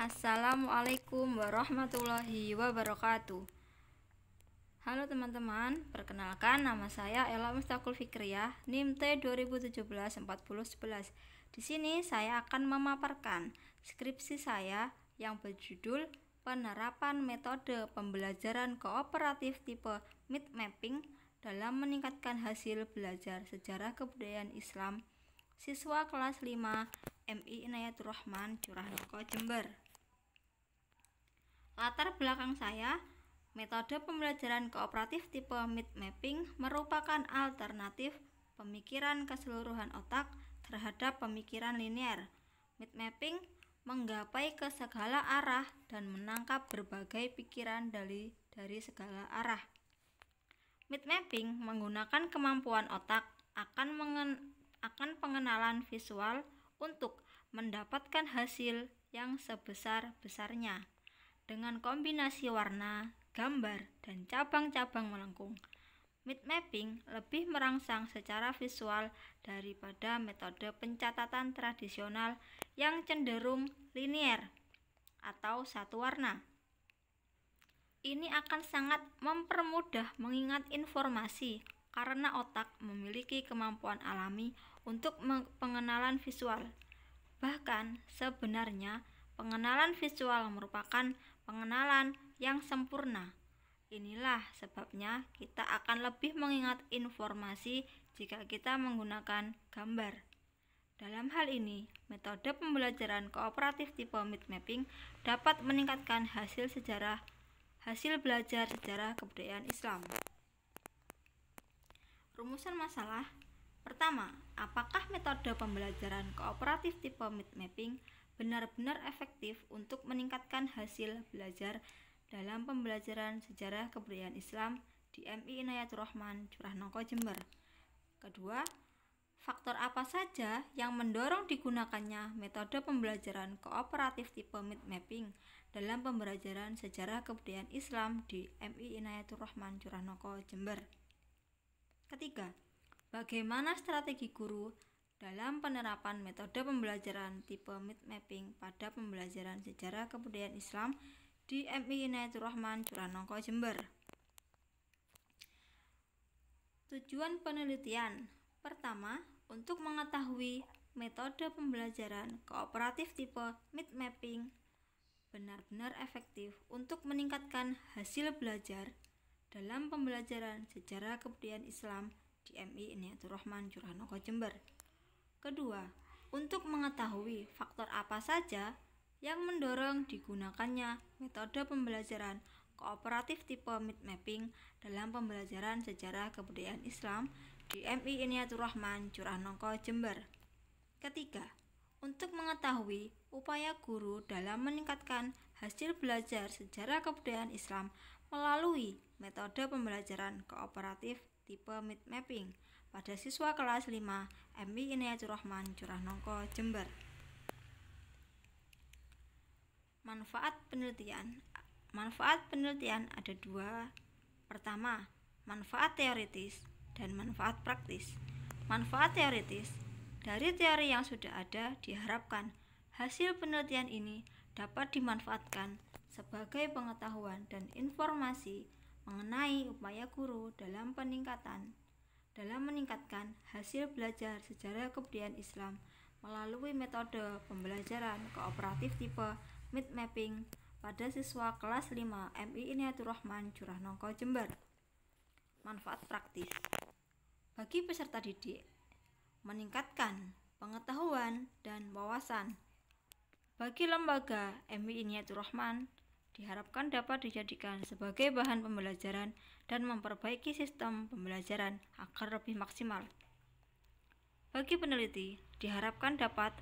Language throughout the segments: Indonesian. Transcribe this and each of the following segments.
Assalamualaikum warahmatullahi wabarakatuh. Halo teman-teman, perkenalkan nama saya Ella Mustaqul Fikriyah, NIM T 2017-4011. Di sini saya akan memaparkan skripsi saya yang berjudul Penerapan Metode Pembelajaran Kooperatif Tipe Mind Mapping dalam meningkatkan hasil belajar sejarah kebudayaan Islam siswa kelas 5 MI Inayatur Rahman, Curah Nongko, Jember. Latar belakang saya, metode pembelajaran kooperatif tipe Mind Mapping merupakan alternatif pemikiran keseluruhan otak terhadap pemikiran linear. Mind Mapping menggapai ke segala arah dan menangkap berbagai pikiran dari segala arah. Mind Mapping menggunakan kemampuan otak akan pengenalan visual untuk mendapatkan hasil yang sebesar-besarnya dengan kombinasi warna, gambar, dan cabang-cabang melengkung. Mind Mapping lebih merangsang secara visual daripada metode pencatatan tradisional yang cenderung linier atau satu warna. Ini akan sangat mempermudah mengingat informasi karena otak memiliki kemampuan alami untuk pengenalan visual. Bahkan sebenarnya pengenalan visual merupakan pengenalan yang sempurna. Inilah sebabnya kita akan lebih mengingat informasi jika kita menggunakan gambar. Dalam hal ini, metode pembelajaran kooperatif tipe Mind Mapping dapat meningkatkan hasil belajar sejarah kebudayaan Islam. Rumusan masalah. Pertama, apakah metode pembelajaran kooperatif tipe Mind Mapping benar-benar efektif untuk meningkatkan hasil belajar dalam pembelajaran sejarah kebudayaan Islam di MI Inayatur Rahman, Curah Nongko, Jember? Kedua, faktor apa saja yang mendorong digunakannya metode pembelajaran kooperatif tipe Mind Mapping dalam pembelajaran sejarah kebudayaan Islam di MI Inayatur Rahman, Curah Nongko, Jember? Ketiga, bagaimana strategi guru dalam penerapan metode pembelajaran tipe Mind Mapping pada pembelajaran sejarah kebudayaan Islam di MI Inayatur Rahman, Curah Nongko, Jember? Tujuan penelitian. Pertama, untuk mengetahui metode pembelajaran kooperatif tipe Mind Mapping benar-benar efektif untuk meningkatkan hasil belajar dalam pembelajaran sejarah kebudayaan Islam di MI Inayatur Rahman, Curah Nongko, Jember. Kedua, untuk mengetahui faktor apa saja yang mendorong digunakannya metode pembelajaran kooperatif tipe Mind Mapping dalam pembelajaran sejarah kebudayaan Islam di MI Inayatur Rahman, Curah Nongko, Jember. Ketiga, untuk mengetahui upaya guru dalam meningkatkan hasil belajar sejarah kebudayaan Islam melalui metode pembelajaran kooperatif tipe Mind Mapping pada siswa kelas 5 MI Inayatur Rahman, Curah Nongko, Jember. Manfaat penelitian. Manfaat penelitian ada dua. Pertama, manfaat teoritis dan manfaat praktis. Manfaat teoritis. Dari teori yang sudah ada, diharapkan hasil penelitian ini dapat dimanfaatkan sebagai pengetahuan dan informasi mengenai upaya guru dalam meningkatkan hasil belajar sejarah kebudayaan Islam melalui metode pembelajaran kooperatif tipe Mind Mapping pada siswa kelas 5 MI Inayatur Rahman, Curah Nongko, Jember. Manfaat praktis. Bagi peserta didik, meningkatkan pengetahuan dan wawasan. Bagi lembaga MI Inayatur Rahman, diharapkan dapat dijadikan sebagai bahan pembelajaran dan memperbaiki sistem pembelajaran agar lebih maksimal. Bagi peneliti, diharapkan dapat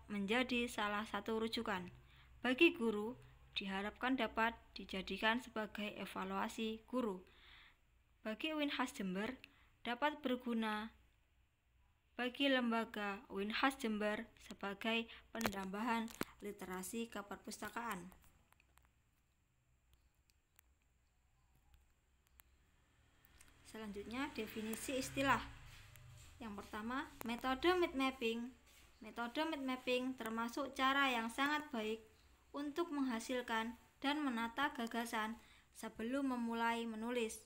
menjadi salah satu rujukan. Bagi guru, diharapkan dapat dijadikan sebagai evaluasi guru. Bagi Winhas Jember, dapat berguna bagi lembaga Winhas Jember sebagai penambahan literasi keperpustakaan. Selanjutnya, definisi istilah. Yang pertama, metode Mind Mapping Metode mind mapping termasuk cara yang sangat baik untuk menghasilkan dan menata gagasan sebelum memulai menulis.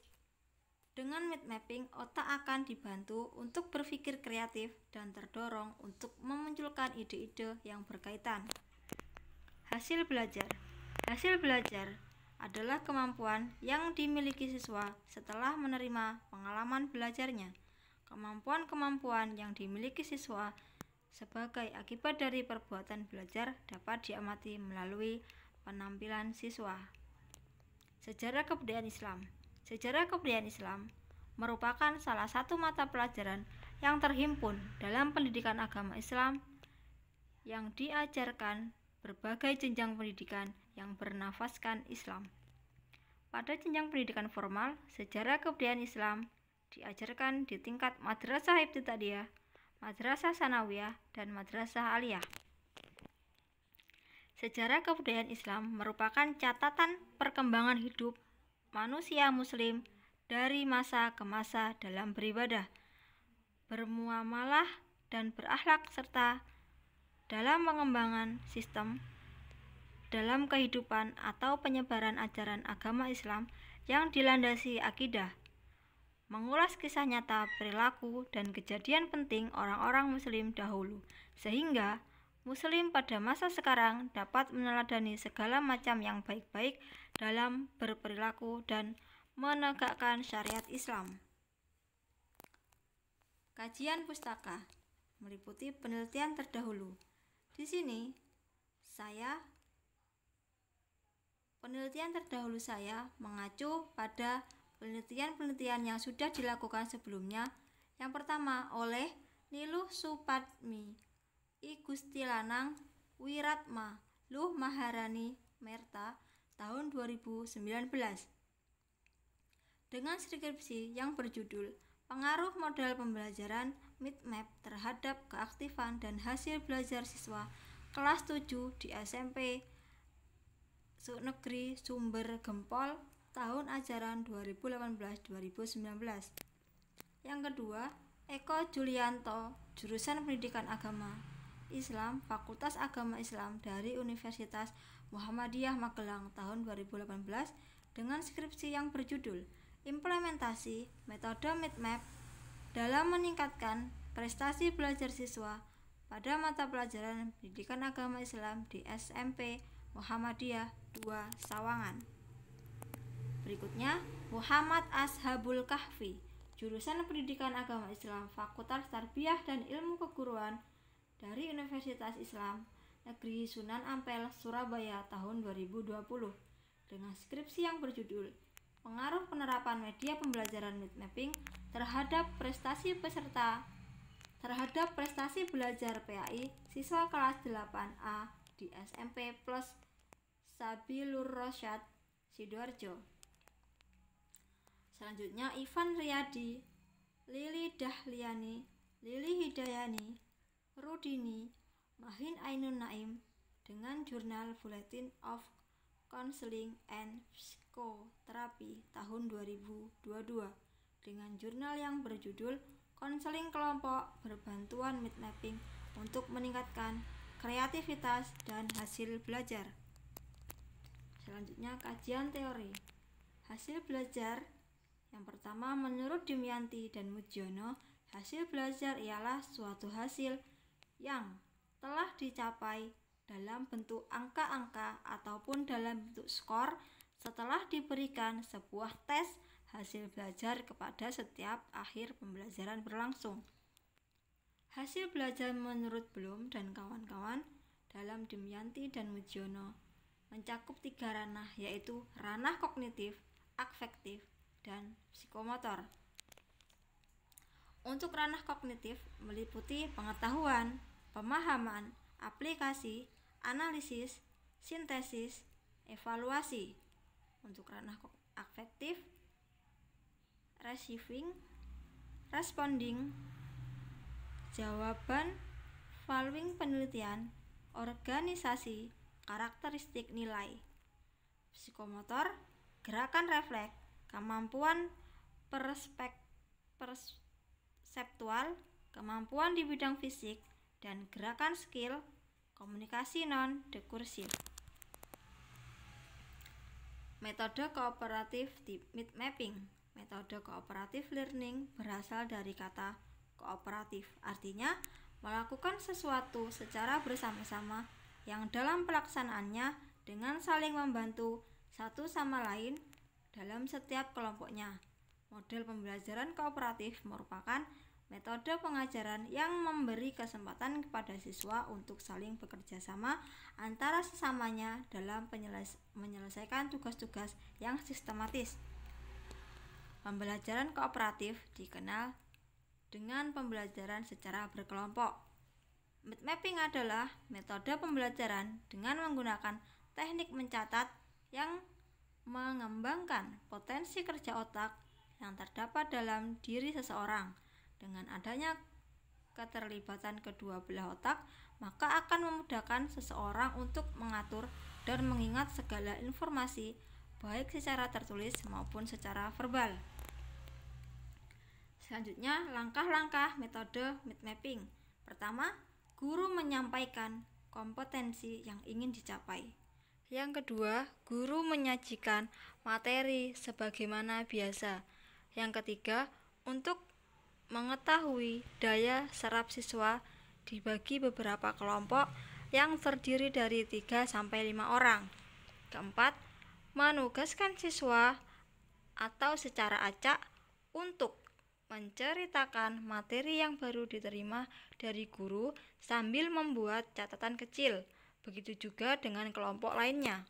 Dengan mind mapping, otak akan dibantu untuk berpikir kreatif dan terdorong untuk memunculkan ide-ide yang berkaitan. Hasil belajar. Hasil belajar adalah kemampuan yang dimiliki siswa setelah menerima pengalaman belajarnya. Kemampuan-kemampuan yang dimiliki siswa sebagai akibat dari perbuatan belajar dapat diamati melalui penampilan siswa. Sejarah kebudayaan Islam. Sejarah kebudayaan Islam merupakan salah satu mata pelajaran yang terhimpun dalam pendidikan agama Islam yang diajarkan berbagai jenjang pendidikan yang bernafaskan Islam. Pada jenjang pendidikan formal, sejarah kebudayaan Islam diajarkan di tingkat madrasah ibtidaiyah, madrasah sanawiyah, dan madrasah aliyah. Sejarah kebudayaan Islam merupakan catatan perkembangan hidup manusia muslim dari masa ke masa dalam beribadah, bermuamalah, dan berakhlak serta dalam pengembangan sistem dalam kehidupan atau penyebaran ajaran agama Islam yang dilandasi akidah. Mengulas kisah nyata, perilaku, dan kejadian penting orang-orang muslim dahulu, sehingga muslim pada masa sekarang dapat meneladani segala macam yang baik-baik dalam berperilaku dan menegakkan syariat Islam. Kajian pustaka meliputi penelitian terdahulu. Di sini penelitian terdahulu saya mengacu pada penelitian-penelitian yang sudah dilakukan sebelumnya. Yang pertama oleh Niluh Supadmi, I Gusti Lanang Wiratma, Luh Maharani Merta tahun 2019 dengan skripsi yang berjudul Pengaruh Modal Pembelajaran Mind Map terhadap Keaktifan dan Hasil Belajar Siswa kelas 7 di SMP Negeri Sumber Gempol tahun ajaran 2018-2019. Yang kedua, Eko Julianto, jurusan Pendidikan Agama Islam, Fakultas Agama Islam dari Universitas Muhammadiyah Magelang tahun 2018 dengan skripsi yang berjudul Implementasi Metode Mind Map dalam meningkatkan prestasi belajar siswa pada mata pelajaran Pendidikan Agama Islam di SMP Muhammadiyah 2 Sawangan. Berikutnya, Muhammad Ashabul Kahfi, jurusan Pendidikan Agama Islam, Fakultas Tarbiyah dan Ilmu Keguruan dari Universitas Islam Negeri Sunan Ampel, Surabaya tahun 2020 dengan skripsi yang berjudul Pengaruh Penerapan Media Pembelajaran Mind Mapping terhadap prestasi belajar PAI siswa kelas 8A di SMP Plus Sabilur Rasyad, Sidoarjo. Selanjutnya Ivan Riyadi, Lili Dahliani, Lili Hidayani, Rudini, Mahin Ainun Naim dengan jurnal Bulletin of Counseling and Psychotherapy tahun 2022 dengan jurnal yang berjudul Konseling Kelompok Berbantuan Mind Mapping untuk meningkatkan kreativitas dan hasil belajar. Selanjutnya kajian teori. Hasil belajar yang pertama, menurut Dimyanti dan Mujiono, hasil belajar ialah suatu hasil yang telah dicapai dalam bentuk angka-angka ataupun dalam bentuk skor setelah diberikan sebuah tes hasil belajar kepada setiap akhir pembelajaran berlangsung. Hasil belajar menurut Bloom dan kawan-kawan dalam Dimyanti dan Mujiono mencakup 3 ranah, yaitu ranah kognitif, afektif, dan psikomotor. Untuk ranah kognitif meliputi pengetahuan, pemahaman, aplikasi, analisis, sintesis, evaluasi. Untuk ranah afektif, receiving, responding, jawaban, following penelitian, organisasi, karakteristik nilai. Psikomotor, gerakan refleks, kemampuan perseptual, kemampuan di bidang fisik dan gerakan skill komunikasi non-dekursif. Metode kooperatif mid mapping. Metode kooperatif learning berasal dari kata kooperatif, artinya melakukan sesuatu secara bersama-sama yang dalam pelaksanaannya dengan saling membantu satu sama lain dalam setiap kelompoknya. Model pembelajaran kooperatif merupakan metode pengajaran yang memberi kesempatan kepada siswa untuk saling bekerja sama antara sesamanya dalam menyelesaikan tugas-tugas yang sistematis. Pembelajaran kooperatif dikenal dengan pembelajaran secara berkelompok. Mid mapping adalah metode pembelajaran dengan menggunakan teknik mencatat yang mengembangkan potensi kerja otak yang terdapat dalam diri seseorang. Dengan adanya keterlibatan kedua belah otak, maka akan memudahkan seseorang untuk mengatur dan mengingat segala informasi, baik secara tertulis maupun secara verbal. Selanjutnya, langkah-langkah metode mid mapping. Pertama, guru menyampaikan kompetensi yang ingin dicapai. Yang kedua, guru menyajikan materi sebagaimana biasa. Yang ketiga, untuk mengetahui daya serap siswa dibagi beberapa kelompok yang terdiri dari 3-5 orang. Keempat, menugaskan siswa atau secara acak untuk menceritakan materi yang baru diterima dari guru sambil membuat catatan kecil. Begitu juga dengan kelompok lainnya.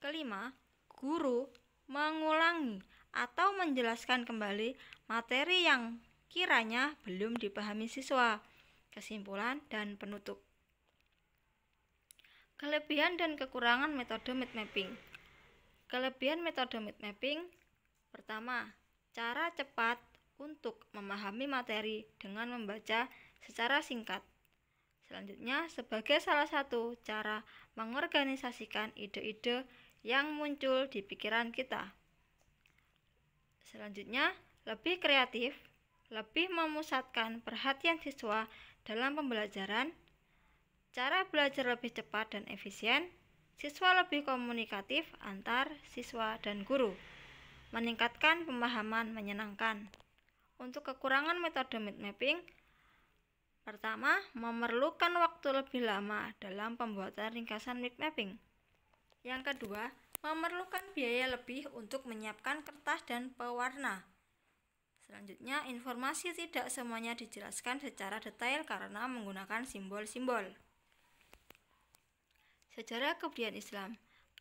Kelima, guru mengulangi atau menjelaskan kembali materi yang kiranya belum dipahami siswa. Kesimpulan dan penutup. Kelebihan dan kekurangan metode mid mapping. Kelebihan metode mid mapping: pertama, cara cepat untuk memahami materi dengan membaca secara singkat. Selanjutnya, sebagai salah satu cara mengorganisasikan ide-ide yang muncul di pikiran kita. Selanjutnya, lebih kreatif, lebih memusatkan perhatian siswa dalam pembelajaran, cara belajar lebih cepat dan efisien, siswa lebih komunikatif antar siswa dan guru, meningkatkan pemahaman menyenangkan. Untuk kekurangan metode mid mapping: pertama, memerlukan waktu lebih lama dalam pembuatan ringkasan mid mapping. Yang kedua, memerlukan biaya lebih untuk menyiapkan kertas dan pewarna. Selanjutnya, informasi tidak semuanya dijelaskan secara detail karena menggunakan simbol-simbol. Sejarah kebudayaan Islam.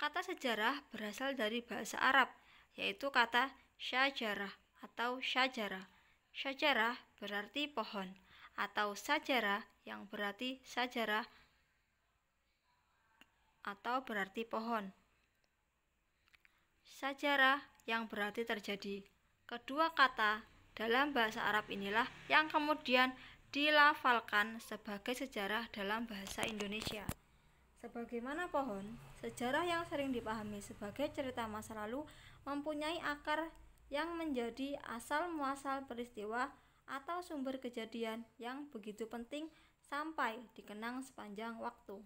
Kata sejarah berasal dari bahasa Arab, yaitu kata syajarah atau syajarah. Syajarah berarti pohon, atau sajarah yang berarti sajarah atau berarti pohon. Sajarah yang berarti terjadi. Kedua kata dalam bahasa Arab inilah yang kemudian dilafalkan sebagai sejarah dalam bahasa Indonesia. Sebagaimana pohon, sejarah yang sering dipahami sebagai cerita masa lalu mempunyai akar yang menjadi asal muasal peristiwa atau sumber kejadian yang begitu penting sampai dikenang sepanjang waktu.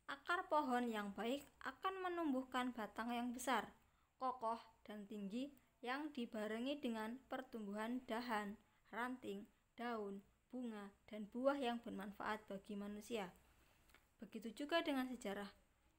Akar pohon yang baik akan menumbuhkan batang yang besar, kokoh dan tinggi yang dibarengi dengan pertumbuhan dahan, ranting, daun, bunga, dan buah yang bermanfaat bagi manusia. Begitu juga dengan sejarah.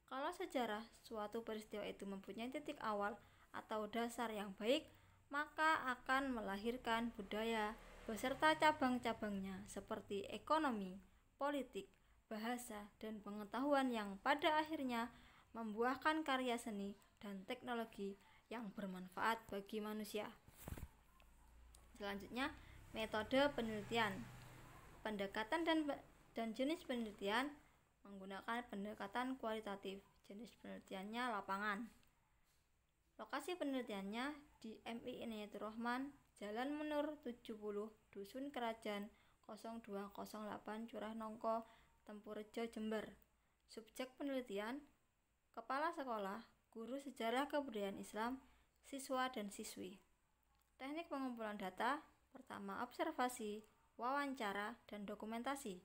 Kalau sejarah suatu peristiwa itu mempunyai titik awal atau dasar yang baik, maka akan melahirkan budaya beserta cabang-cabangnya seperti ekonomi, politik, bahasa, dan pengetahuan yang pada akhirnya membuahkan karya seni dan teknologi yang bermanfaat bagi manusia. Selanjutnya, metode penelitian. Pendekatan dan jenis penelitian menggunakan pendekatan kualitatif. Jenis penelitiannya lapangan. Lokasi penelitiannya di MI Inayatur Rahman, Jalan Menur 70, Dusun Kerajaan 0208, Curah Nongko, Tempurejo, Jember. Subjek penelitian: kepala sekolah, guru sejarah kebudayaan Islam, siswa dan siswi. Teknik pengumpulan data: pertama, observasi, wawancara, dan dokumentasi.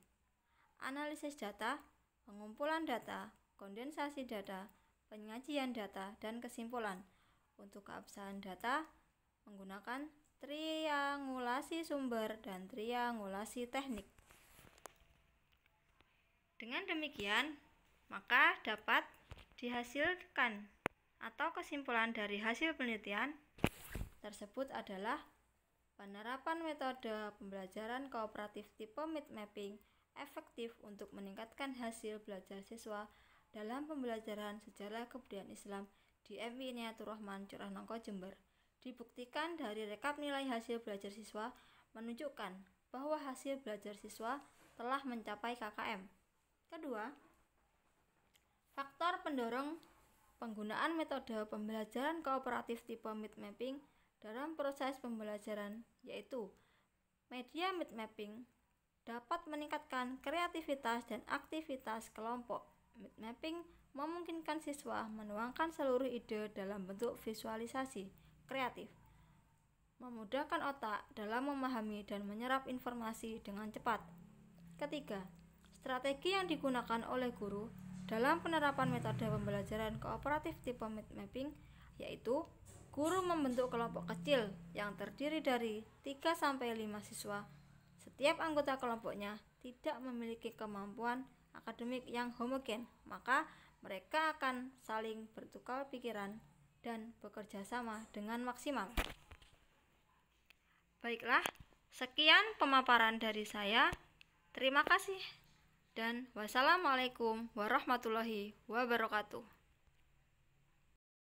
analisis data, pengumpulan data, kondensasi data, penyajian data, dan kesimpulan. Untuk keabsahan data menggunakan triangulasi sumber dan triangulasi teknik. Dengan demikian, maka dapat dihasilkan atau kesimpulan dari hasil penelitian tersebut adalah penerapan metode pembelajaran kooperatif tipe mid mapping efektif untuk meningkatkan hasil belajar siswa dalam pembelajaran sejarah kebudayaan Islam di MI Inayatur Rahman Curah Nongko Jember. Dibuktikan dari rekap nilai hasil belajar siswa menunjukkan bahwa hasil belajar siswa telah mencapai KKM. Kedua, faktor pendorong penggunaan metode pembelajaran kooperatif tipe mid mapping dalam proses pembelajaran yaitu media mid mapping dapat meningkatkan kreativitas dan aktivitas kelompok. Mid mapping memungkinkan siswa menuangkan seluruh ide dalam bentuk visualisasi kreatif, memudahkan otak dalam memahami dan menyerap informasi dengan cepat. Ketiga, strategi yang digunakan oleh guru dalam penerapan metode pembelajaran kooperatif tipe mid mapping yaitu guru membentuk kelompok kecil yang terdiri dari 3-5 siswa. Setiap anggota kelompoknya tidak memiliki kemampuan akademik yang homogen, maka mereka akan saling bertukar pikiran dan bekerja sama dengan maksimal. Baiklah, sekian pemaparan dari saya. Terima kasih dan wassalamualaikum warahmatullahi wabarakatuh.